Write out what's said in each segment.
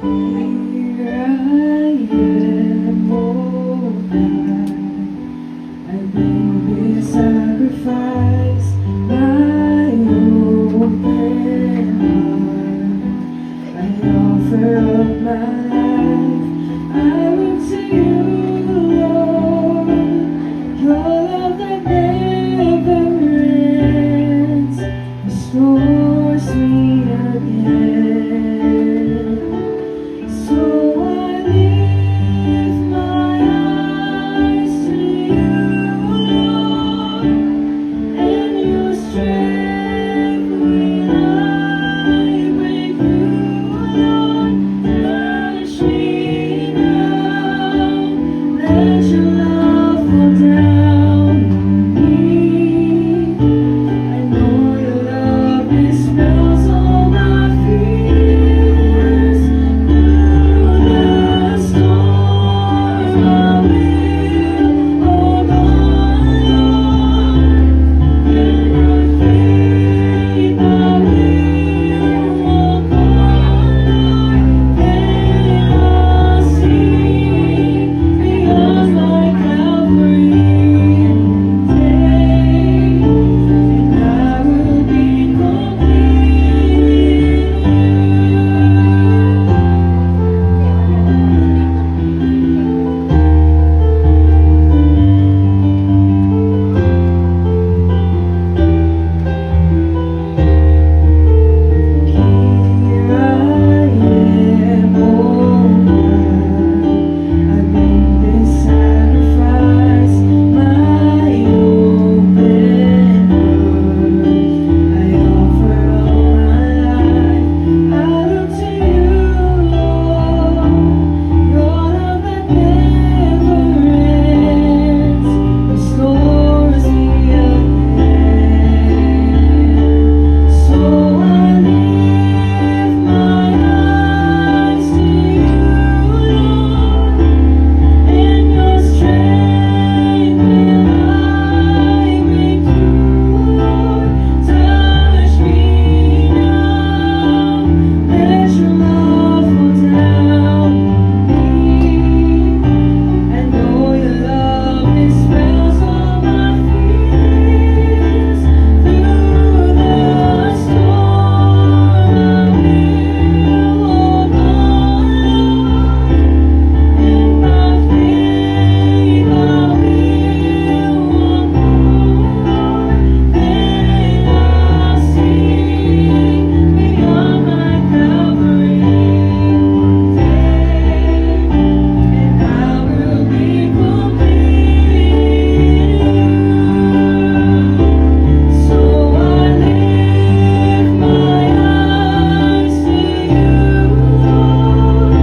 Here I am, oh God, I bring this sacrifice, my open heart. I offer up my life, I look to you, Lord. Your love that never ends restores me again. So I lift my eyes to you, Lord, and your strength will I break through, Lord. Touch me now, let your love fall down on me. I know your love dispels all my fears. Through the storm I will hold on, Lord. In your faith I will walk on, Lord. Then I'll see beyond my Calvary day, and I will be complete in you. Here I am, oh God, I bring this sacrifice, my open heart. I offer all my life, I look to you, Lord. Your love that never ends restores me again. So I lift my eyes to you, Lord, and your strength will I break through, Lord. Touch me now, let your love fall down on me. I know your love dispels all my fears. Through the storm I will hold on, Lord. In my faith I will walk on. Then I'll see beyond my Calvary day, and I will be complete in you. So I lift my eyes to you, Lord.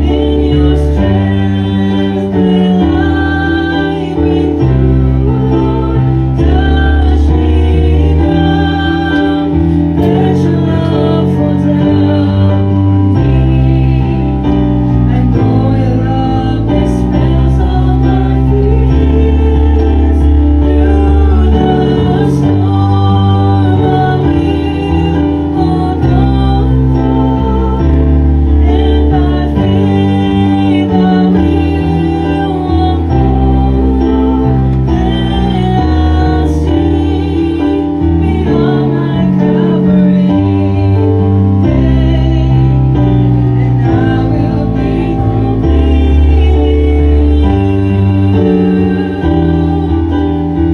In your strength will I break through, Lord. Touch me now, let your love fall down on me. I know your love dispels all my fears. Through the storm I will hold on, Lord. And by faith I will walk on. Then I'll see beyond my Calvary day, and I will be complete in you.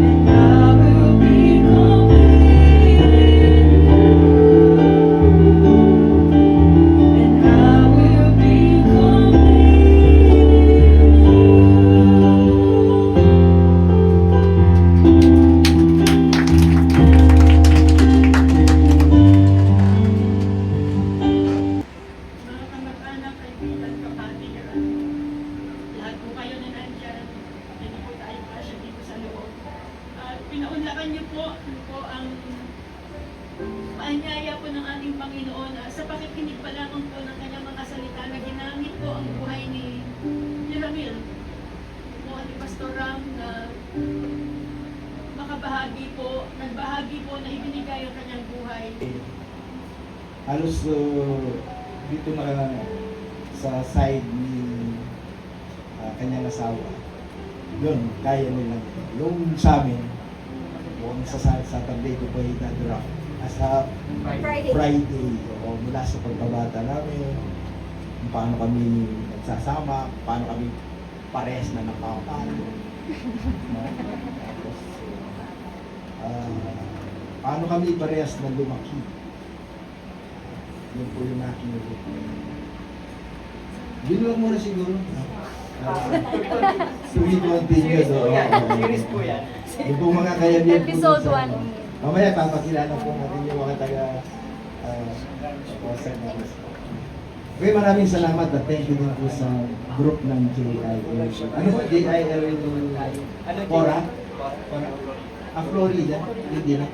And I will be complete in you. And I will be Mga kamag-anak, kaibigan, kapatiran, lahat po kayo na nandyan, hindi po tayo kasya dito sa loob. At pinaunlakan niyo po, ang paanyaya po ng ating Panginoon sa pakikinig pa lamang po ng kanyang mga salita na ginamit po ang buhay ni Ramil po ni Pastor Ram na nagbahagi po na ibinigay ang kanyang buhay. Halos dito na sa side ni kanyang asawa, yun, kaya nilang. Yung sa amin, kung sa Saturday ko po itadraft, sa Friday, o mula sa pagkabata namin, kung paano kami nagsasama, paano kami parehas na nakapalo. No? Tapos, paano kami parehas na lumaki. Yun po yung nakinulit. Yun lang muna siguro. To be continued. Series po yan. Yung po mga kayabian po. Episode dun sa- 1. Mamaya papakilala po natin yung mga taga okay, maraming salamat at thank you din po sa group ng JIL. Ano po? JIL Cora? Florida? Hindi na.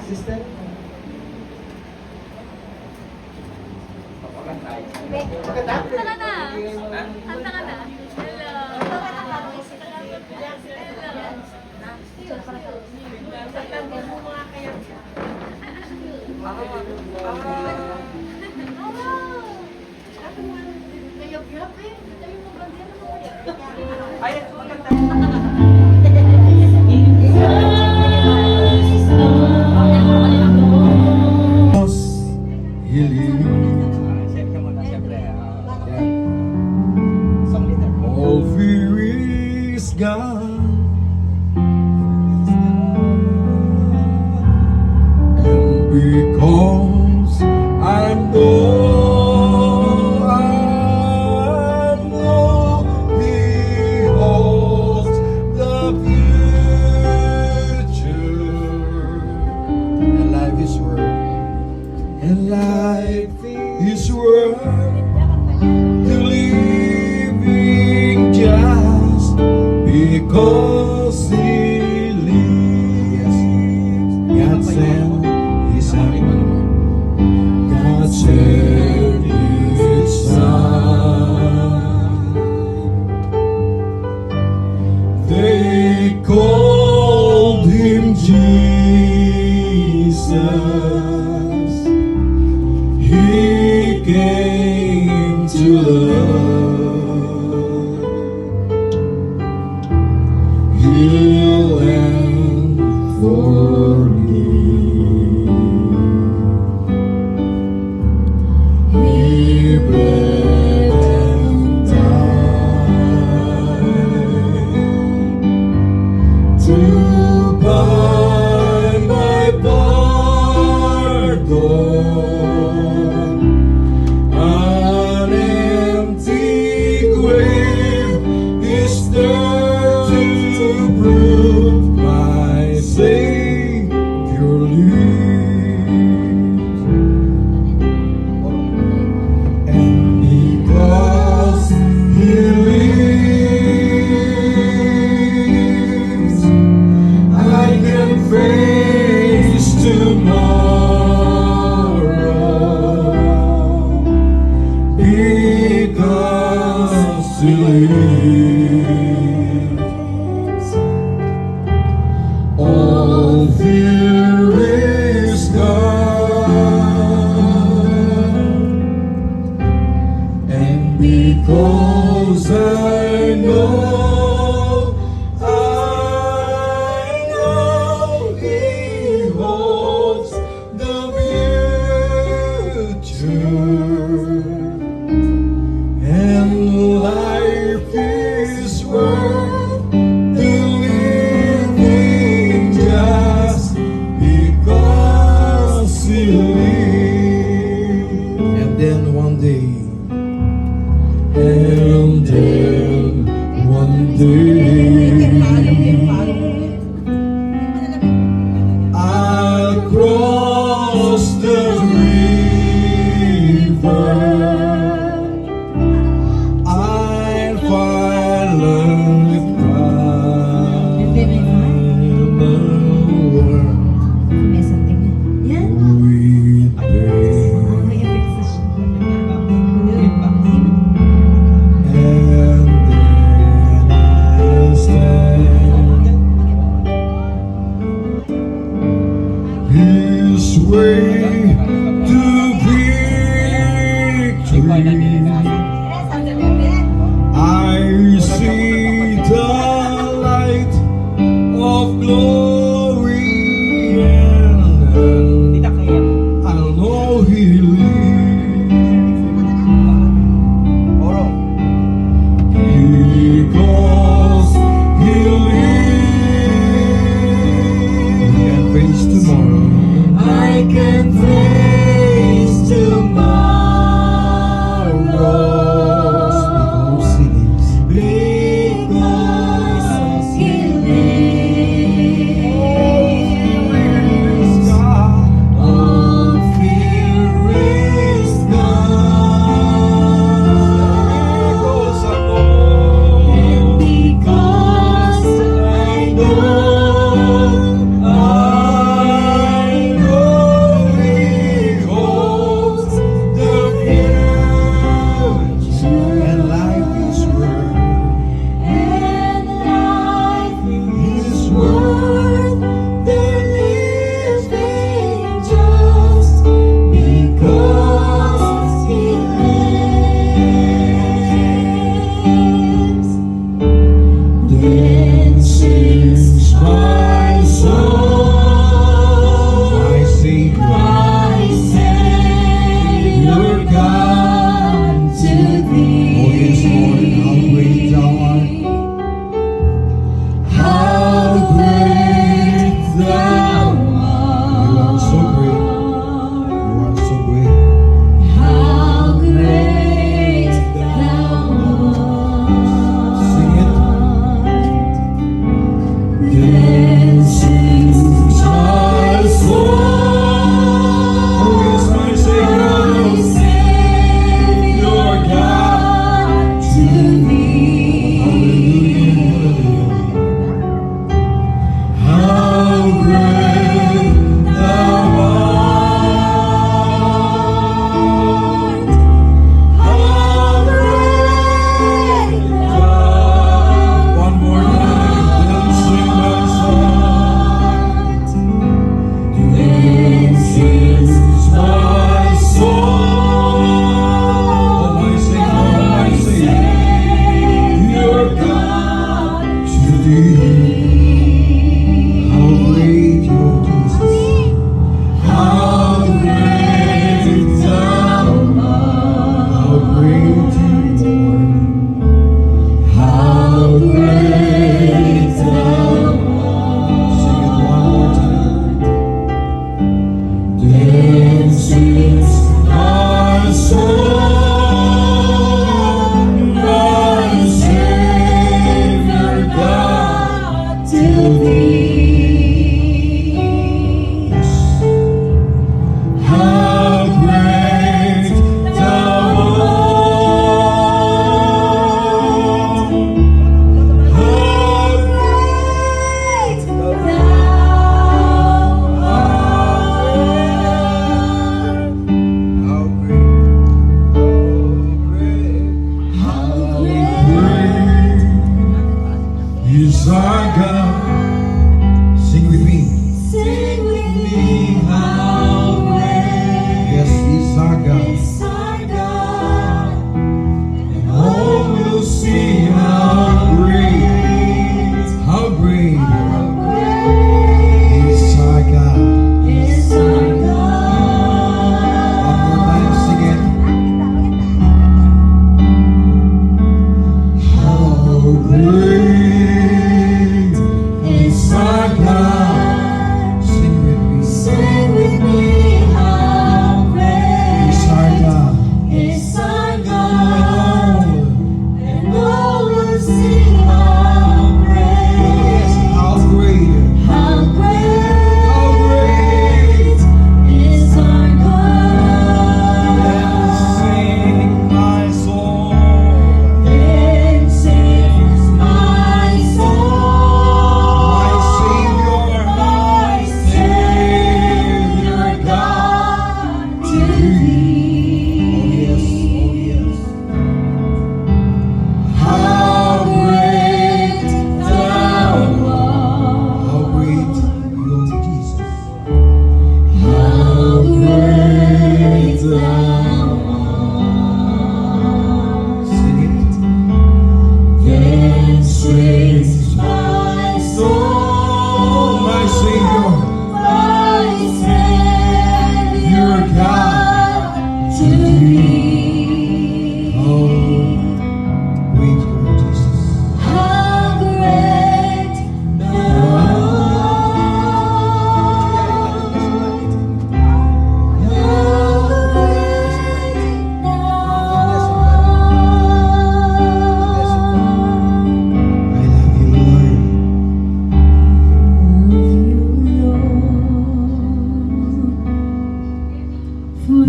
Sister? Kanta ka na. Kanta ka na. Hello. Ayun, maganda. Siyempre muna, siyempre. Song leader. All fear is gone, and because I know He holds the future, and life is worth, and life is worth living just because He lives. God sent His Son. God sent His Son. They called Him Jesus. He came to love, heal and forgive. He bled and died to buy my pardon. An empty grave is there to prove my Savior lives. And because He lives, I can face tomorrow. Because He lives, all fear is gone, and because I know He holds the future, and life is worth living just because He lives. And then one day, I'll cross the river. I'll finally find the world May something na. Yan. with pain. May effects na siya. And then I'll stand His way to victory. I see the light of glory, and Tita kaya. I know He lives. Oro. Because He lives, we can face tomorrow. I can face tomorrow.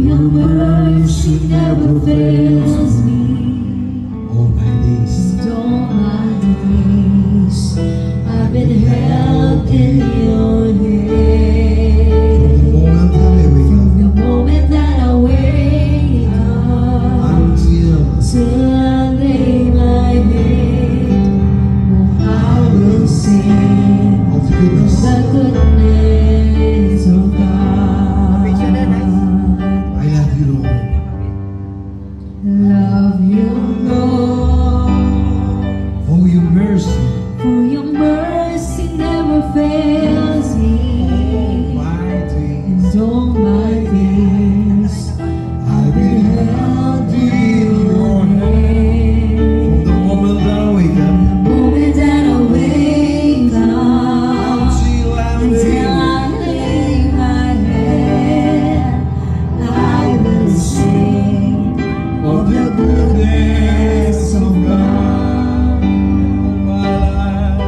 your mercy never fails me. All my days. And all my days I've been held in your hand. From the moment that I wake The moment that I wake up until till I lay my head, oh, I will sing of goodness. the goodness of God. I love you, Lord. Love you, Lord, For your mercy. for your mercy never fails All me. my days. And all my days I've been held in your hand. hand. From the moment that I wake up The moment that I wake up until I until lay. I lay my head, I will sing Of the goodness of God. All my life.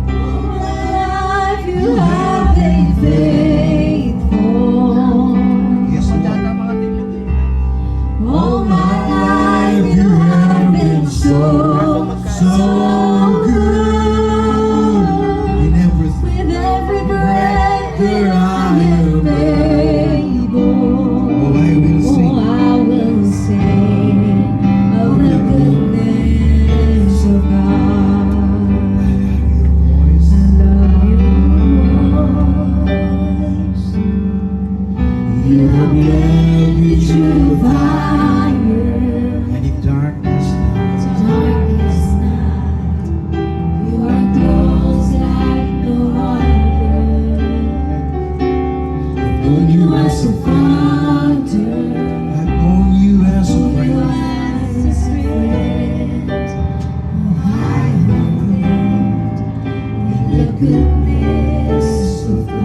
all my life. You have been faithful. Yes, Lord. All my life you have been so good. In everything. With every breath that I am able, Oh, I will sing. oh, I will sing of the goodness of God. Voice. I love your voice. You have led me through the fire. And in darkness. Darkest night, you are close like no other. Known you as a father, I've known you as a you friend. as a friend. Oh, I have lived in the goodness of God.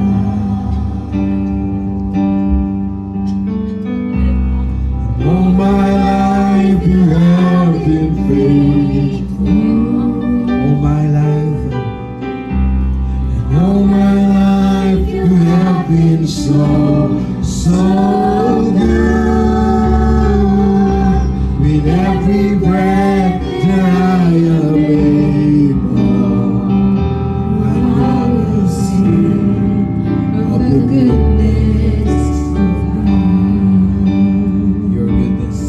All my life you have been faithful. All my life. And all my life you have been so good. With every breath that I am able, I will sing of the goodness of God. your goodness.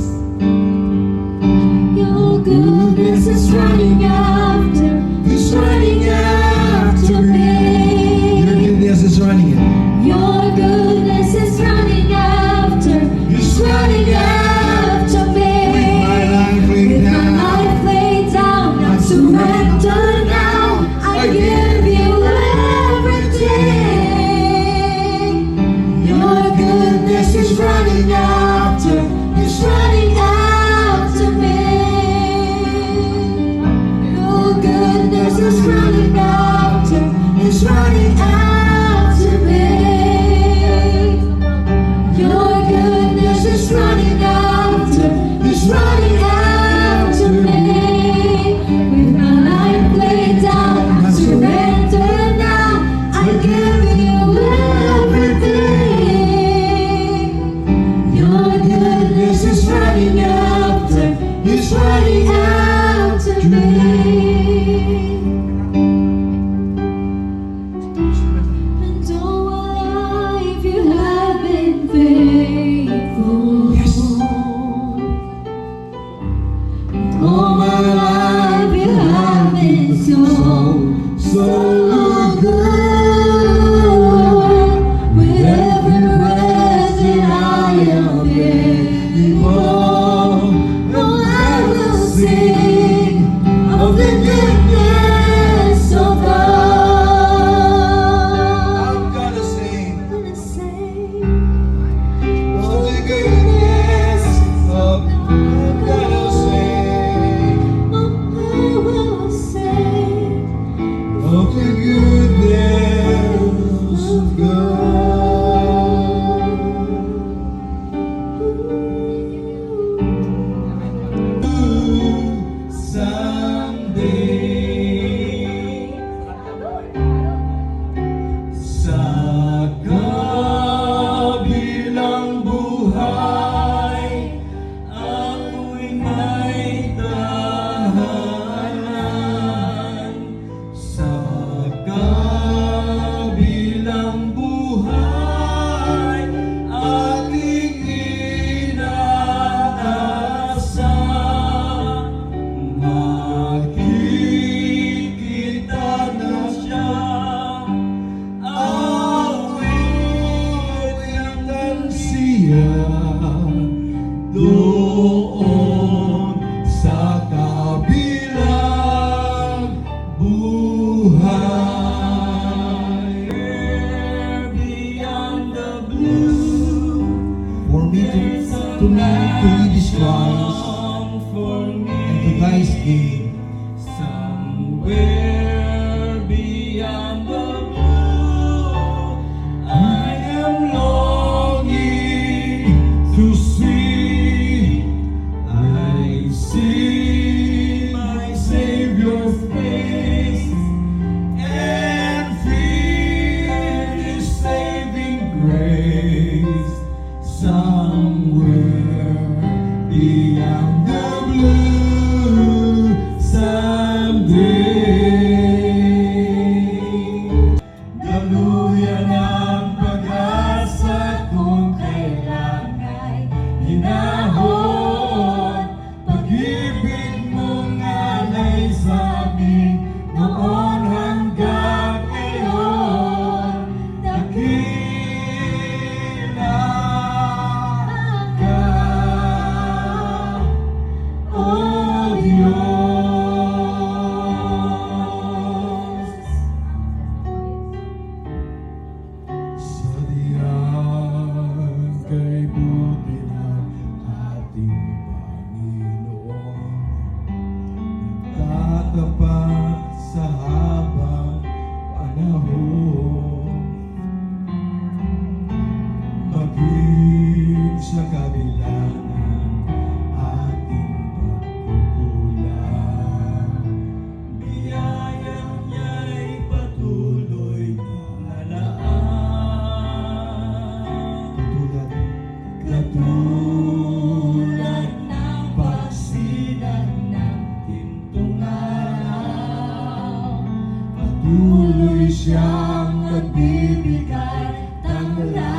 Your goodness is running after me. Your goodness is running in. Your goodness is running after me. With my life laid With my down. life laid down, I surrender now. I give you everything. Your goodness is running after me. Your goodness is running after me. to this Christ and to Christ gain. Somewhere beyond the blue, I am longing to see. I see my Savior's face and feel His saving grace. Somewhere beyond the blue, someday. Daluyan ang pag-asa kung kailan ay hinahon. Pag-ibig mong alay sa amin noon hanggang ngayon. Dakila ka, O Diyos. Sa diyan kay buti ng ating Panginoon, nagtatapat sa habang panahon, maging sa kabila ng ating pagkukulang. Biyayang niya'y patuloy na lalaan. Katulad ng pagsilag ng tintong araw, patuloy siyang nagbibigay tanglaw.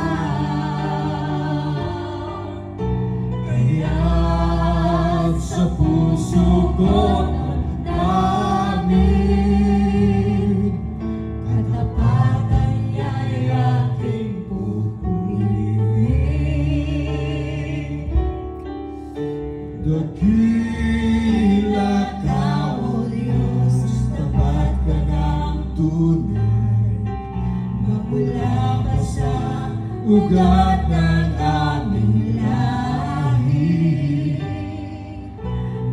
Kaya't sa puso ko ang daming katapatan niya'y aking pupurihin. Dakila ka, O Diyos, tapat ka ng tunay, magmula pa sa ugat ng aming lahi.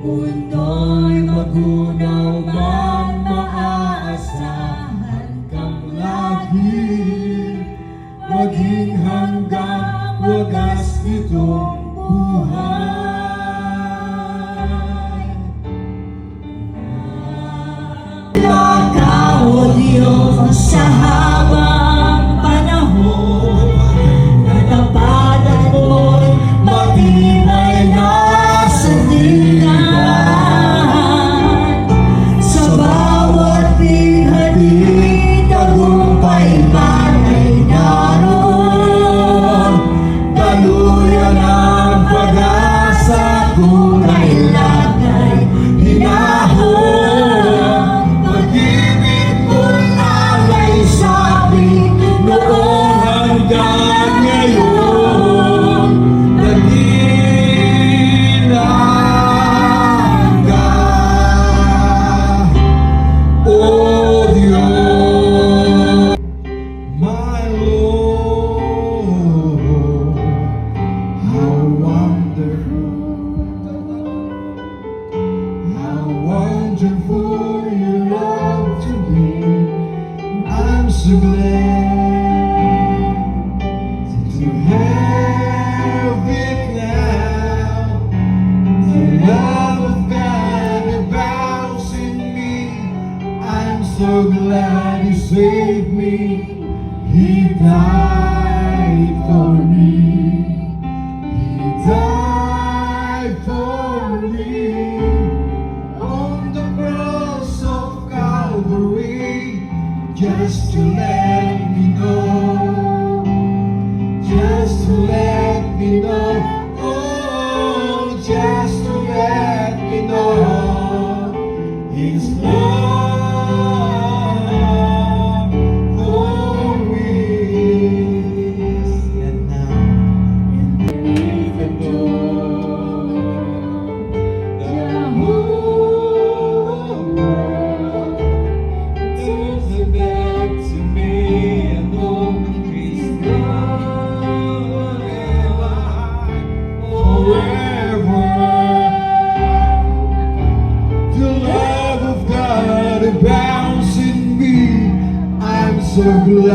Mundo'y magunaw man, maaasahan kang lagi, maging hanggang wagas nitong buhay. Ka, O Diyos, sa habang panahon, katapatan mo'y matibay na sandigan. Sa bawat binhati, tagumpay man ay naroon. Daluyan ang pag-asa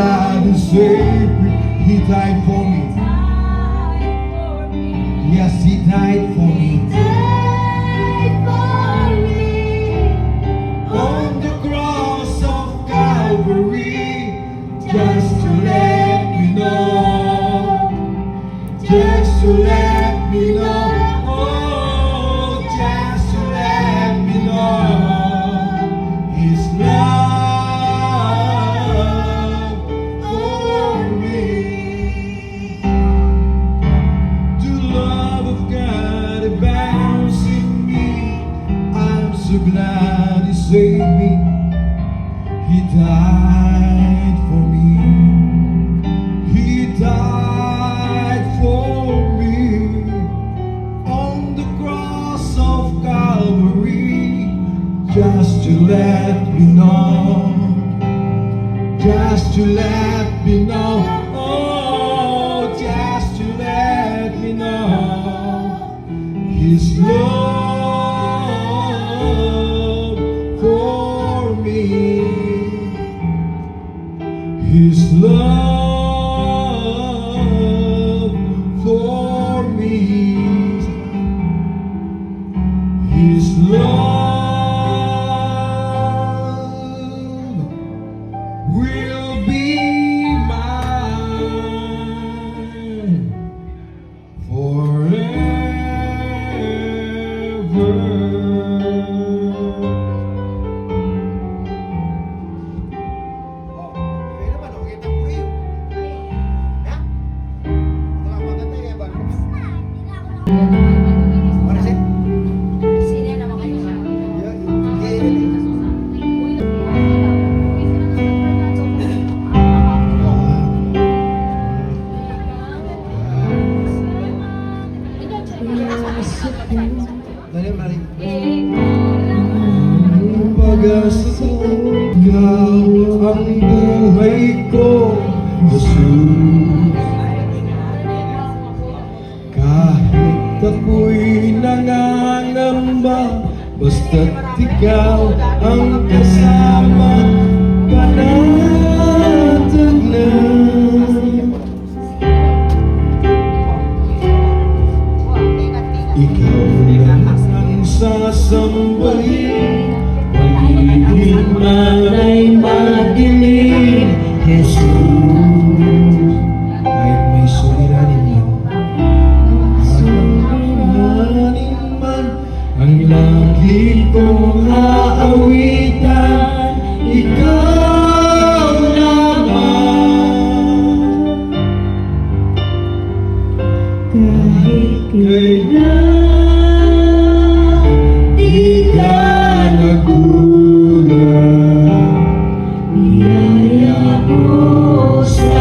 blood and saved me. He died for me. Yes, He died for me. On the cross of Calvary, just to let me know, just to let me know, oh, just to let me know His love for me. The love of God abounds in me. I'm so glad He saved me. He died for me. He died for me on the cross of Calvary, just to let me know, just to let me know, oh, just to let me know His love for me. His love for me. His love will be mine forever. Kayo naman, okay na po yun. Ha? Ito lang maganda yan, ba? Ano siya? Dali, mali. Pag-asa ko, ikaw ang buhay ko, Jesus. Kahit ako'y nangangamba, basta't ikaw ang kasama, panatag na. Ikaw lang ang sasambahin, paligid man ay madilim, Jesus. Kahit may suliranin man, ang lagi kong aawitan, ikaw naman. Kahit kailan di ka nagulat, biyaya mo sa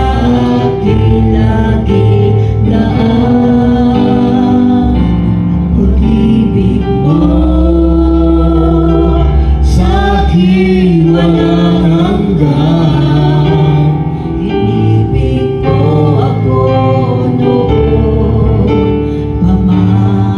akin lagi daan. Pag-ibig mo sa akin walang hanggan. Inibig mo ako noon pa man.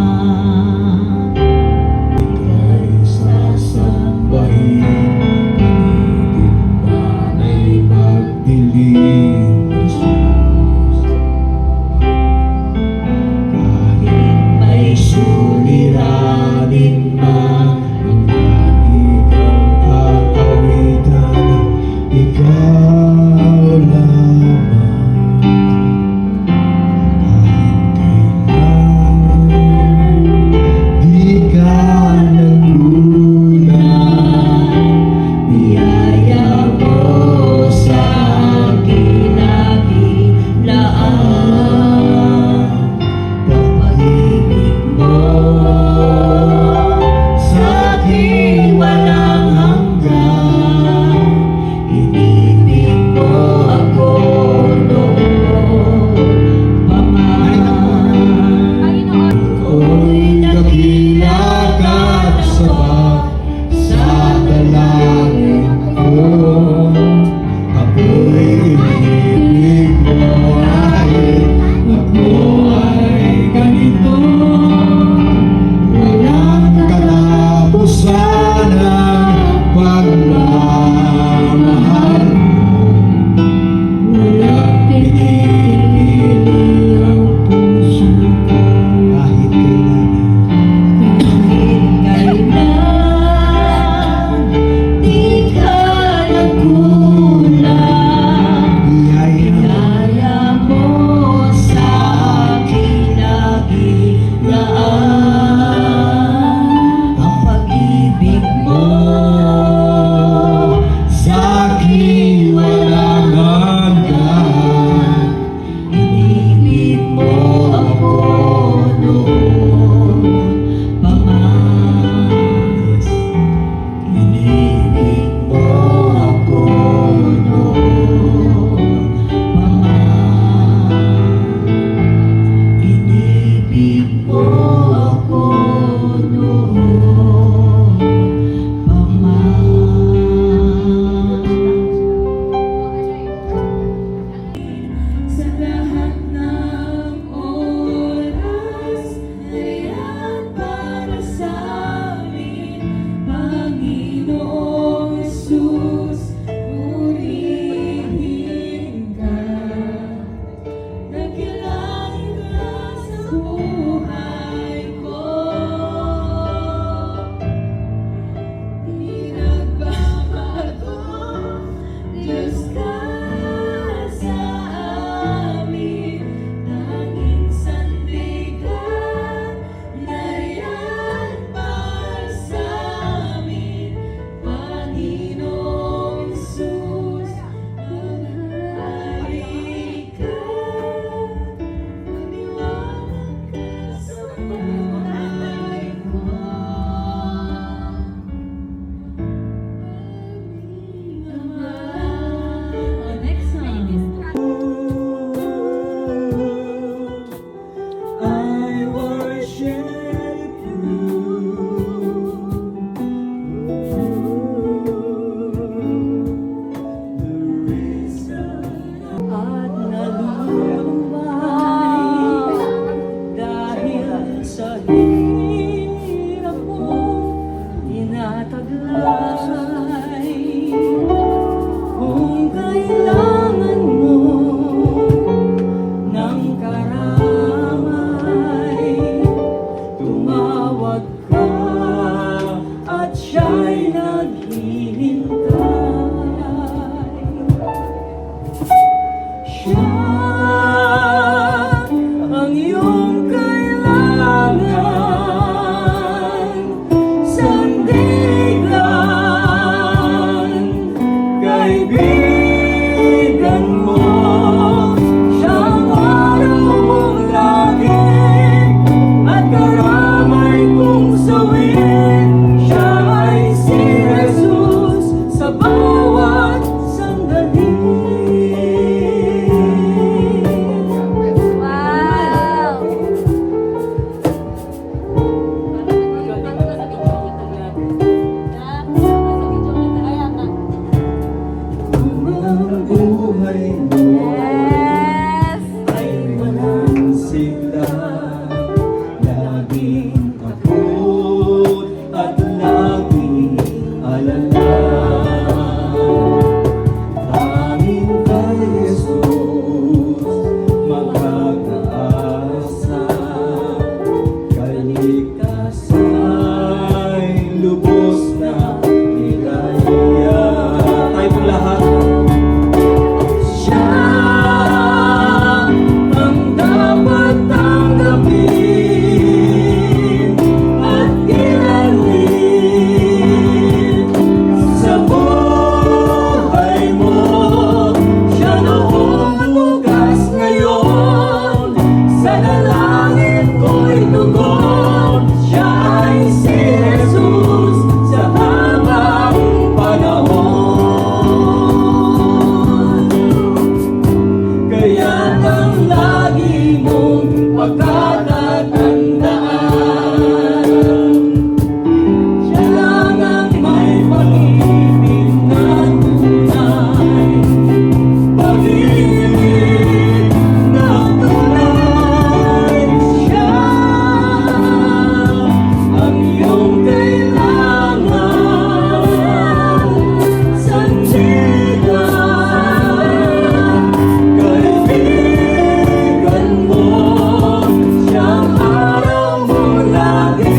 pagkatatandaan. Siya lang ang may pag-ibig na tunay, pag-ibig na tunay. Siya ang iyong kailangan, sandigan, kaibigan mo. Siyang araw mo lagi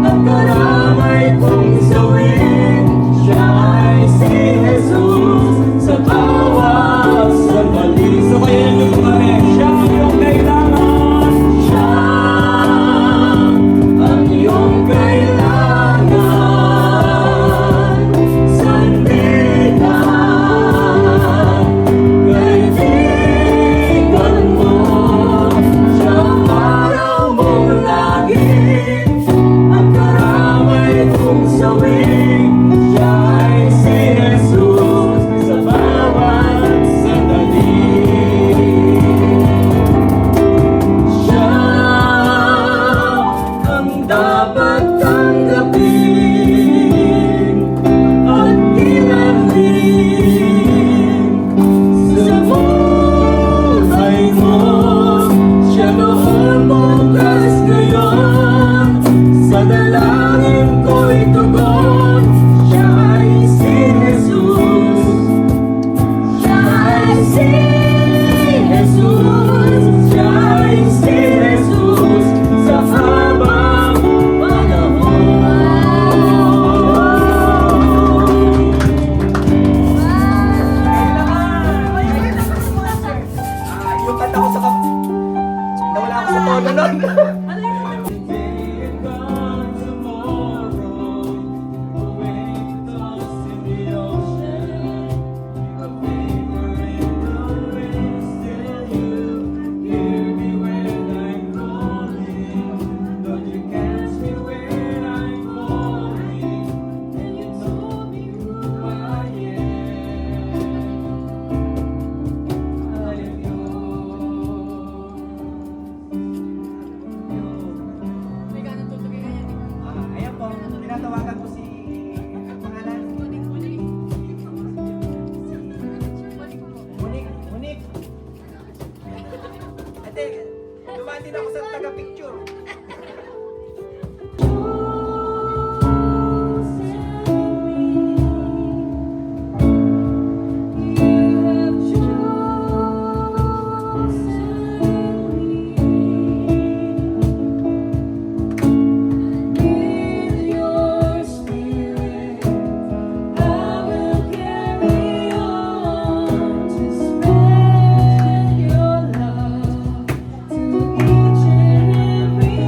at karamay kong sawin. Siya ay si Jesus sa bawat sandali. So kayo nyo kami, siya ang iyong kailangan. Siya ang iyong kailangan, sandigan, kaibigan mo. Siyang araw mong lagi at karamay kong sawing. Siya ay si Jesus sa bawat sandali. Siya ang dapat tanggapin at kilalanin sa buhay mo. Siya noon, bukas, ngayon, sa dalangin ko'y tugon. Siya ay si Jesus. Siya ay si Jesus. Siya ay si Jesus sa habang panahon. Yung kanta ko sa nawala ako sa tono nun. Ayan po, tinatawagan ko si pangalan. Munik. Ate, dumaan din ako sa taga-picture. Your love to each and every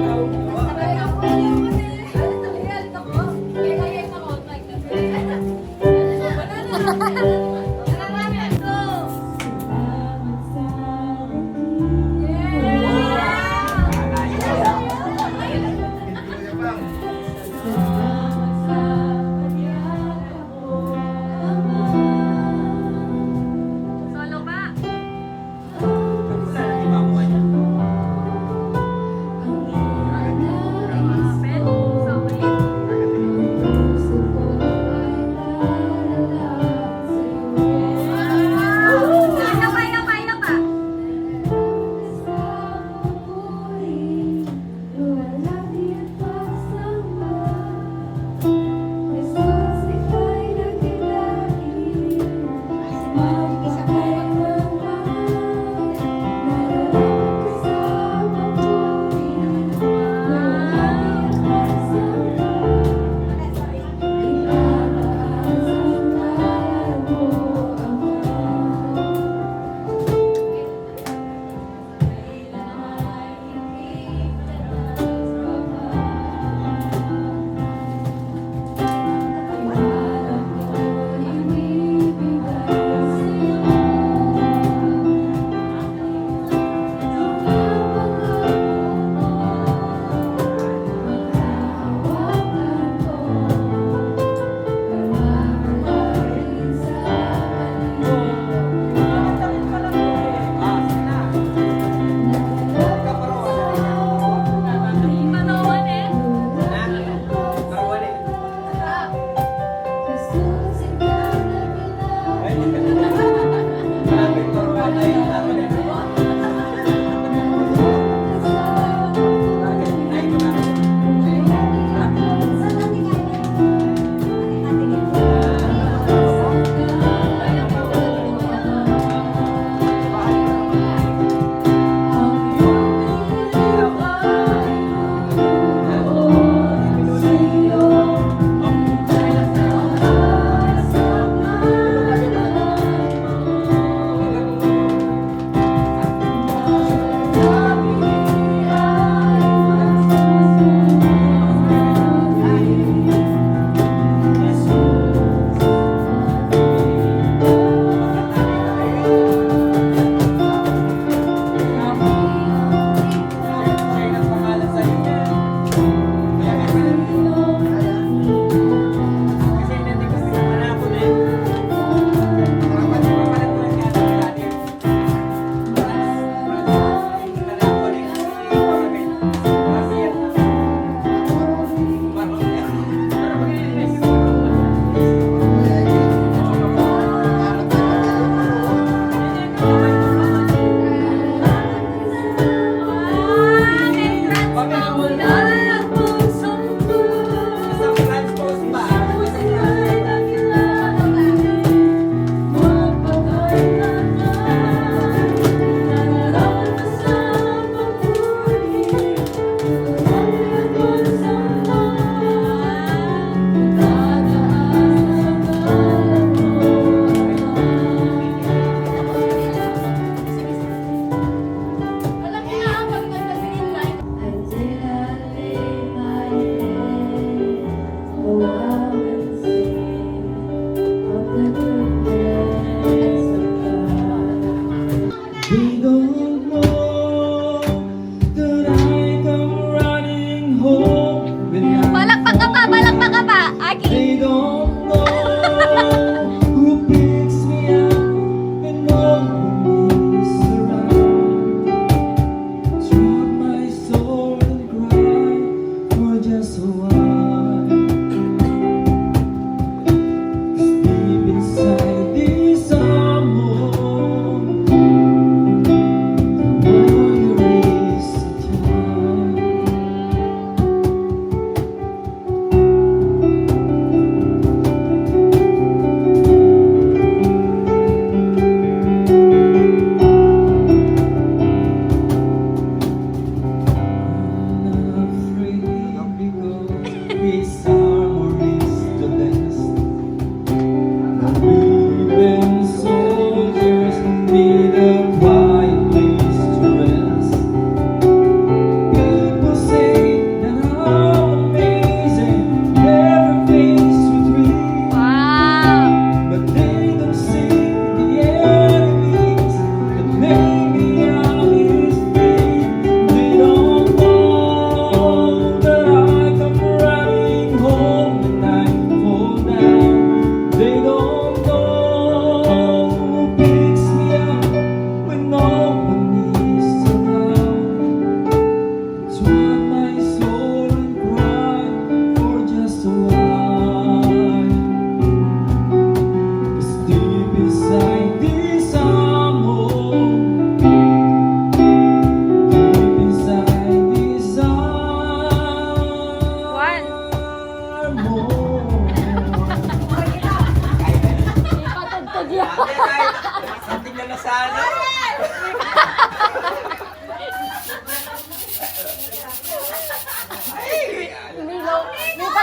Sabay ako. Alit ako. Kaya ako. Like that. Wala na. Go. Solo ba? Ben, sorry. Iba pa. Panawan eh.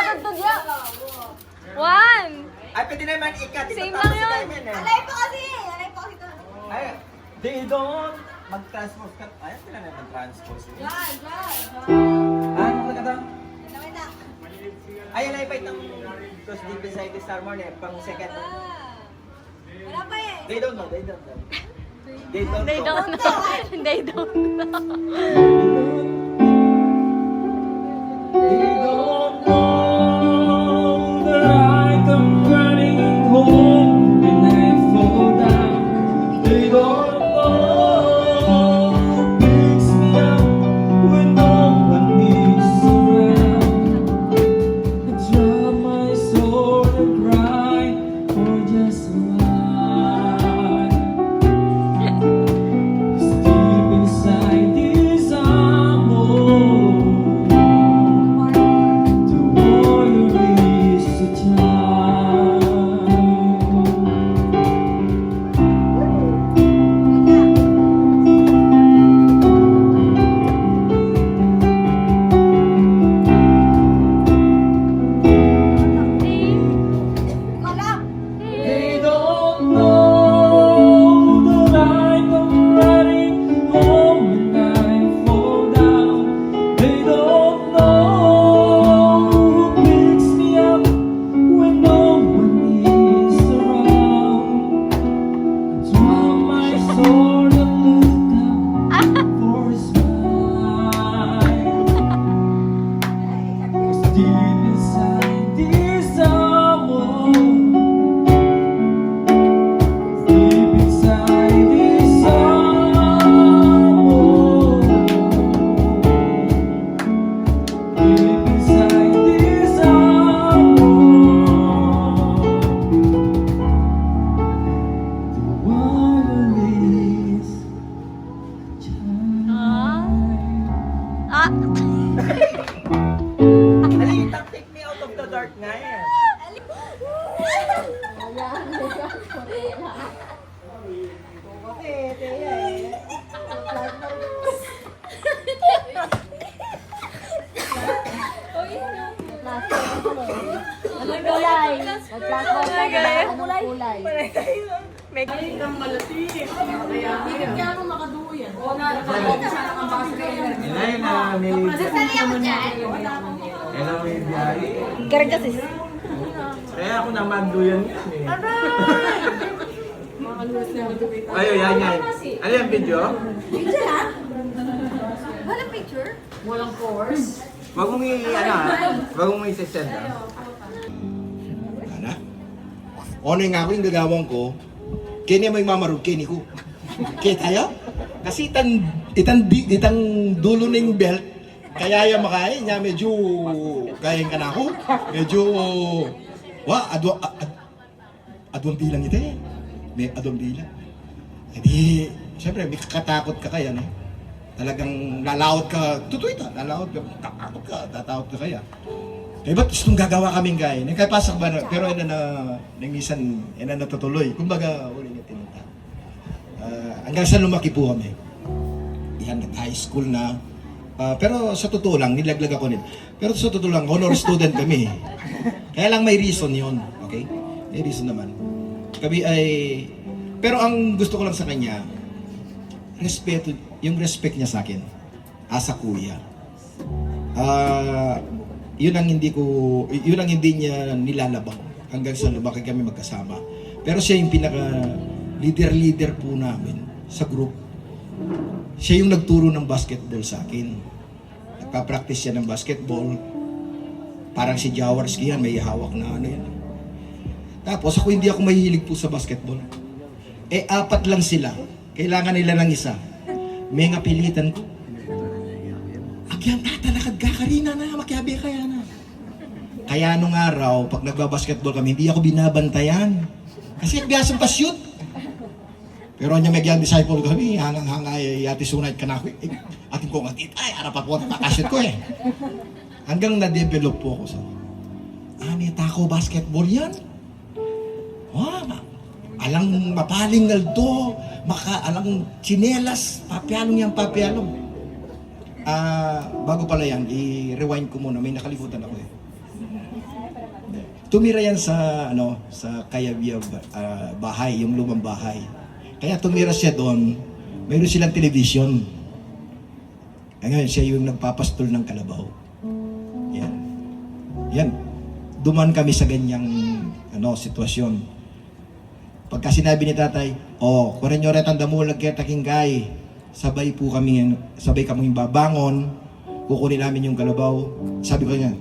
tugtog ya. One. Ay, pwede naman ikat. Same lang yun. Alay pa kasi to. Ay, they don't mag-transpose ka. Ay, sila na mag-transpose. Yan. Ah, ano ka daw? Naway na. Ay, alay pa itong Because Deep Inside the Star Morning, pang second. Wala pa eh. They don't know. They don't know. They don't They don't know. They don't know that I come running home when I fall down. They don't know who picks me up when no one is around. I drop my sword and cry for just a while. 'Cause deep inside this armor, the warrior is a child. Wala. They don't know that I come running home when I fall down. They don't know who picks me up when no one is around. I draw my sword and look up for a smile. 'Cause deep inside this armor, deep inside this armor, deep inside this armor, the warrior is a child. Ah. Alita, take me out of the dark nga yan. Bakit? Eh. Anong kulay? Anong kulay? Ayun na, may... Hello, may biyahe. Gargasis. Kaya ako na magduyan yan eh. Ayo, yan. Ano yung video? Picture ha? Wala picture? Wag mong wag mong i-send Ana? Ano nga ako yung gagawin ko, kini may mamarug kini ko. Kaya tayo? Kasi itang dulo ng belt, kaya yung makain niya, medyo kaya ka na ako. Medyo, adwang bilang ito eh. May adwang bilang. Hindi, siyempre, may kakatakot ka kaya, no? Talagang lalaot ka, totoo ito, lalaot ka, tatakot ka kaya. Eh, ba't itong gagawa kaming gaya? Nagkapasok ba na, pero ina na, minsan, ina natutuloy. Kumbaga, uli niya tinunta. Hanggang sa lumaki po kami. Yan, high school na. Pero sa totoo lang, nilaglag ako nito. Pero sa totoo lang, honor student kami. Kaya lang may reason yon, okay? May reason naman. Kami ay... Pero ang gusto ko lang sa kanya, respeto, yung respect niya sa akin. As a kuya. Yun ang hindi niya nilalabang hanggang sa lumaki kami magkasama. Pero siya yung pinaka leader po namin sa group. Siya yung nagturo ng basketball sa akin. Nagpa-practice siya ng basketball. Parang si Jaworski yan, may hawak na ano yan. Tapos hindi ako mahihilig po sa basketball. Eh, 4 lang sila. Kailangan nila ng isa. May ngapilitan ko. Agyan tatalakad ka, Karina na, makiabi kaya na. Kaya nung araw, pag nagbabasketball kami, hindi ako binabantayan. Kasi biasang pa-shoot. Pero niya may gyang disciple kami, hangang-hangay, ati sunay ka na ako. Ating ko ngatit, ay, harapat po, nakashoot ko eh. Hanggang na-develop po ako sa, tako basketball yan. Alang mapaling naldo, alang chinelas, papialong yan, papialong. Bago pala yan, i-rewind ko muna, may nakalimutan ako eh. tumira yan sa sa Kayabia bahay, yung lumang bahay. Kaya tumira siya doon, mayroon silang television. Ngayon siya yung nagpapastol ng kalabaw. Yan. Yan. Duman kami sa ganyang sitwasyon. Pagka sinabi ni tatay, Korenyore tandamulag kaya takingay, sabay kaming babangon, kukunin namin yung kalabaw. Sabi ko niya,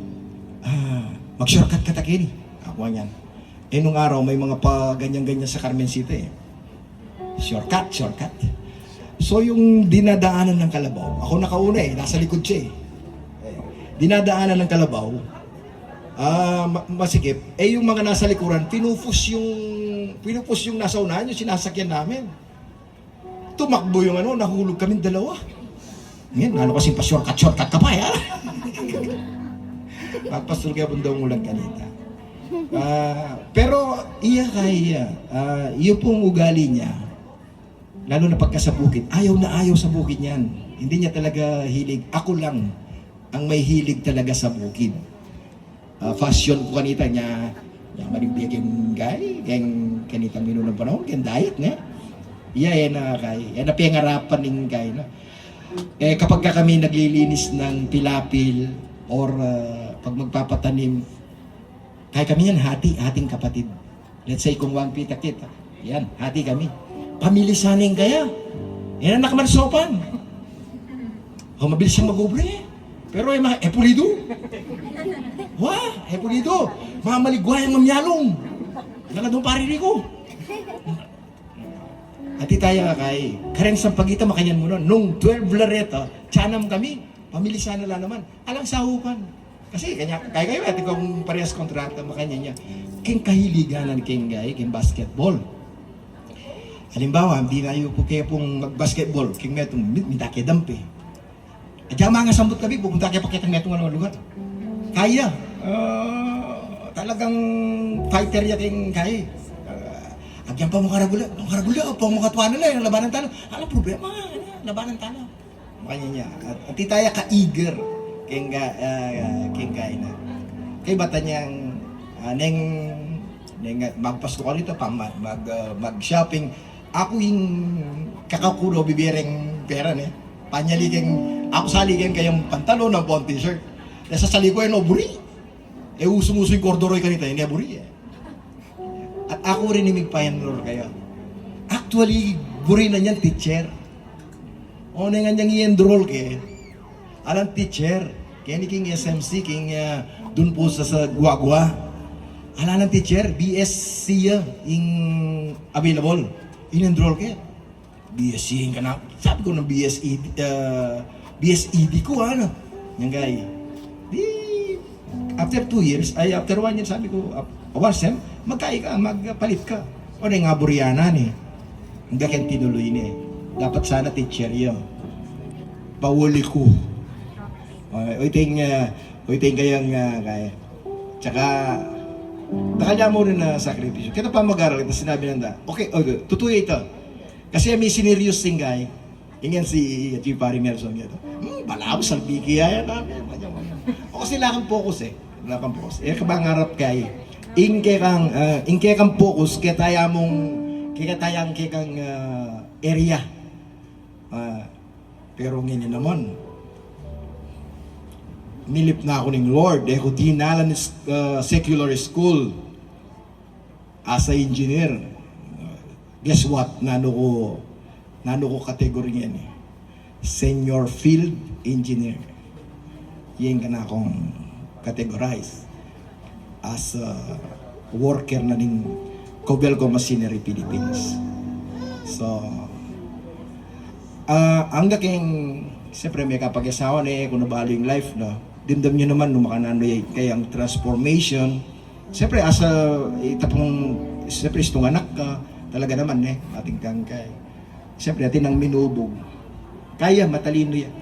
mag-shortcut ka takin. Ako niyan. Nung araw, may mga pa ganyan-ganyan sa Carmen City. Shortcut. So yung dinadaanan ng kalabaw, ako nakauna nasa likod siya Dinadaanan ng kalabaw, masikip, yung mga nasa likuran, pinupus yung nasa unahan, yung sinasakyan namin. Tumakbo yung nahulog kami dalawa. Ngayon, kasing pa-shortcut ka pa, Magpastol kaya bundang ulang kanita. Pero, iyo pong ugali niya, lalo na pagka sa bukid, ayaw sa bukid niyan. Hindi niya talaga hilig. Ako lang ang may hilig talaga sa bukid. Fashion ko kanita niya, malibig yung guy, yung kanita minunong panahon, yung diet nga. Yan na pingarapan ng guy. Kapag kami naglilinis ng pilapil, or pag magpapatanim, kaya kami yan, hating kapatid. Let's say kung 1 pita kita, yan, hati kami. Pamilisaning kaya. Yan ang nakamansopan. Mabilis siyang mag-ubre. Pero pulido. Pulido. Mamaligwayang mamyalong. Naladong pariri ko. Ati tayo kay Karen Sampagita makayan mo nun. Nung 12 Lareta, tsanam kami. Pamilisan na lang naman. Alang sahupan. Kasi kaya ati kong parehas kontrata makanya niya. King kahiliganan king basketball. Halimbawa, hindi na yung po kayo pong mag-basketball, king metong mitake dampi. At yung mga sambot kami, pupunta kayo pakitang metong lugar. Kaya. Talagang fighter yan king kaya. Agyan pa mga karagula, pa mga tuwanan na, labanan talo. Alam problema, labanan talo. Makanya niya. At titaya ka-eager king kaya na. Kay bata niyang, magpasto ka rito, mag-shopping. Ako yung kakakuro, bibireng pera niya. Panyaligeng, ako saligeng kayong pantalon ng pong t-shirt. Nasa sali ko buri. Uso-muso yung kordoroy kanita, hindi buri At ako rin imigpayan lor kayo. Actually, buri na niyan teacher. O na nga niyang i-enroll kay. Alang teacher. Kaya ni king SMC, king dun po sa Guagua. Alang teacher, BSc yung available. In-enroll kaya. BSc yung ka na. Sabi ko ng BSED ko, Yung guy. After 2 years, after 1 year, sabi ko, Warsem, magpalit ka. O na nga Buriana Hindi ka tinuloy Dapat sana teacher yun. Pawuli ko. Uiting kayang kaya. Tsaka, nakanya mo rin na sakripisyo. Kita pa mag-aral, ito sinabi nanda. Okay, tutuyo ito. Kasi may sinerious thing guy. Ingyan si Pari Nelson ito. Balaw, salbiki yan. O kasi lakang focus Lakang focus. Kabangarap kay. Ingke kang focus, kaya tayang area. Pero ngayon naman, nilip na ako ng Lord. Ko dinalan secular school as a engineer. Guess what? Nano ko category yan Senior Field Engineer. Yan ka na akong categorize as a worker na ng Covelco Machinery Philippines. So, ang daking, siyempre may kapag-asawa kung nabalo yung life, dimdam nyo naman nung makananoy kayang transformation. Siyempre, siyempre, itong anak ka, talaga naman ating kangkay. Siyempre, atin ang minubog. Kaya, matalino yan.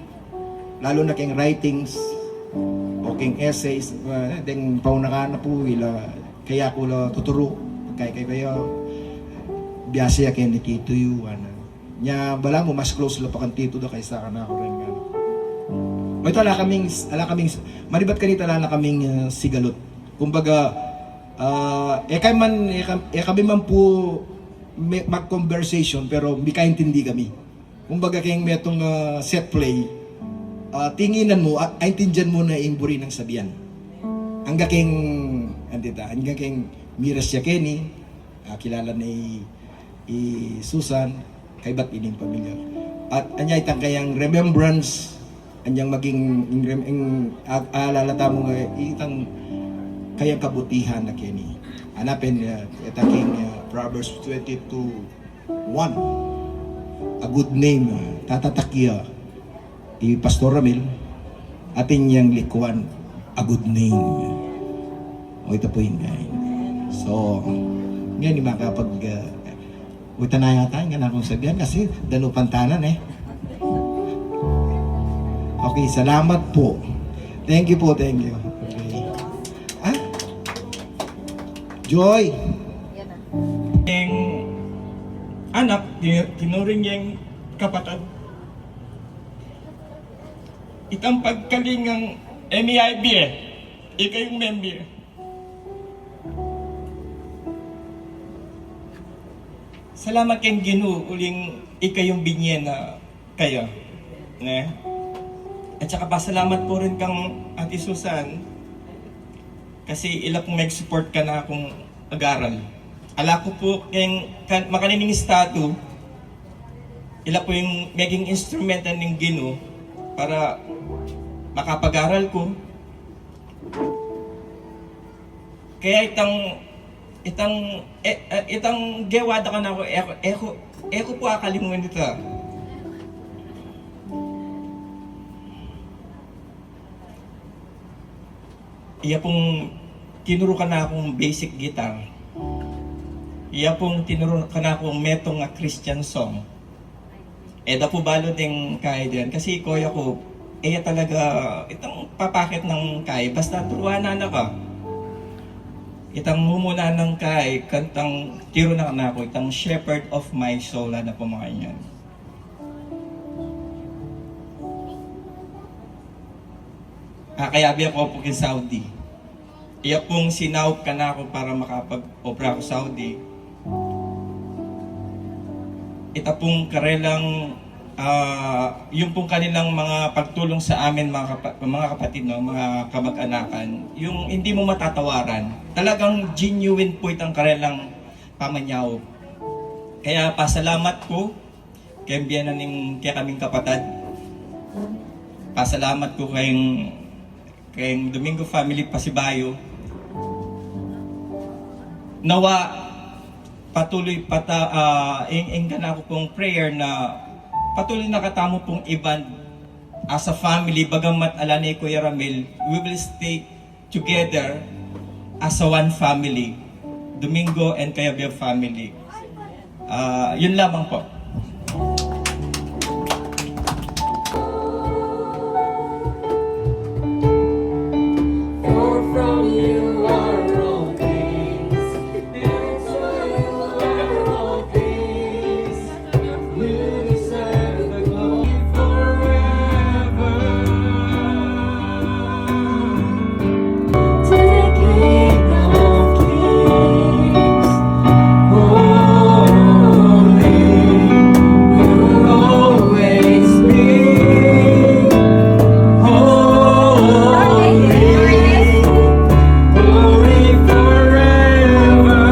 Lalo na kayong writings, o kayong essays, ding paunaka na po, kaya ko tuturo, kaya biyasa kayo ni Tito Yu, nya bala mo mas close la pa kan Tito da kaysa kana ako rin nga. Ito ala kaming maribat kanita ala kaming sigalot. Kumbaga kami man po mag-conversation pero may kaintindi kami. Kumbaga kayong metong set play, tinginan mo, aintindihan mo na imburi ng sabihan. Hanggang kayong Miras Yakeni, kilala ni Susan, kay ba't ining pamilya. At anya itang kayang remembrance, anyang maging alalata mo nga itang kayang kabutihan na kini. Hanapin itaking Proverbs 22:1. A good name, tatatakya, Pastor Ramil, atin niyang likuan, a good name. O ito po yun, guys. So, ngayon makapag uta na yata nga na akong sabihan kasi dalupantanan eh. Okay, salamat po. Thank you po, thank you. Okay. Joy! Yung anak, tinuring yung kapatid. Itang pagkalingang MEIB ikaw yung member. Salamat kayong Ginoo uling ikayong binyen na kayo. Ne? At saka pasalamat po rin kang Ate Susan kasi ila pong mag-support ka na akong ag-aral. Ala ko po kayong makanining estado, ila po yung maging instrumental ng Ginoo para makapag-aral ko. Kaya itang gewada ka na ako, eko po akalimuin dito. Iya pong tinuro ka na akong basic guitar. Iya pong tinuro ka na akong metong nga Christian song. Da po balo ding kaya din. Kasi kuya ko, talaga, itang papakit ng kaya. Basta turuanan na ka. Itang mumuna ng kay, kantang tiro na ako, itang shepherd of my soul na po mga yan. Kaya biya ko po kay Saudi. Iya pong sinawag ka na ako para makapag-opera ko Saudi. Ita pong karelang, yung pong kanilang mga pagtulong sa amin mga kapatid, no, mga kamag-anakan, yung hindi mo matatawaran. Talagang genuine po itang karelang pamanyaw. Kaya pasalamat po kay biyanan kaya kaming kapatid. Pasalamat po kayong Domingo Family Pasibayo. Nawa patuloy inggan ako pong prayer na patuloy nakatamo pong event as a family, bagamat ala ni Kuya Ramil, we will stay together as a one family, Domingo and Kayabia family. Yun lamang po. For from you are all things, and to you are all things. You deserve the glory forever. To the King of Kings, Holy will always be. Holy, glory forever.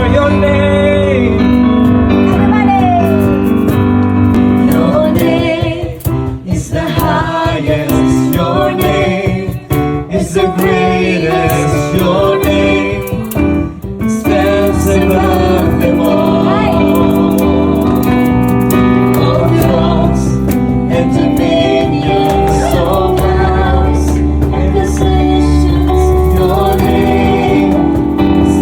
Your name, your name is the highest. your name is the greatest. Your name stands above them all. All thrones and dominions, all powers and positions. Your name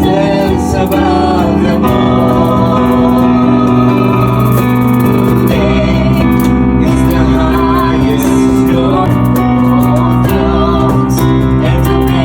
stands above them all. Your name is the highest. Your thrones and dominions.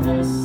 the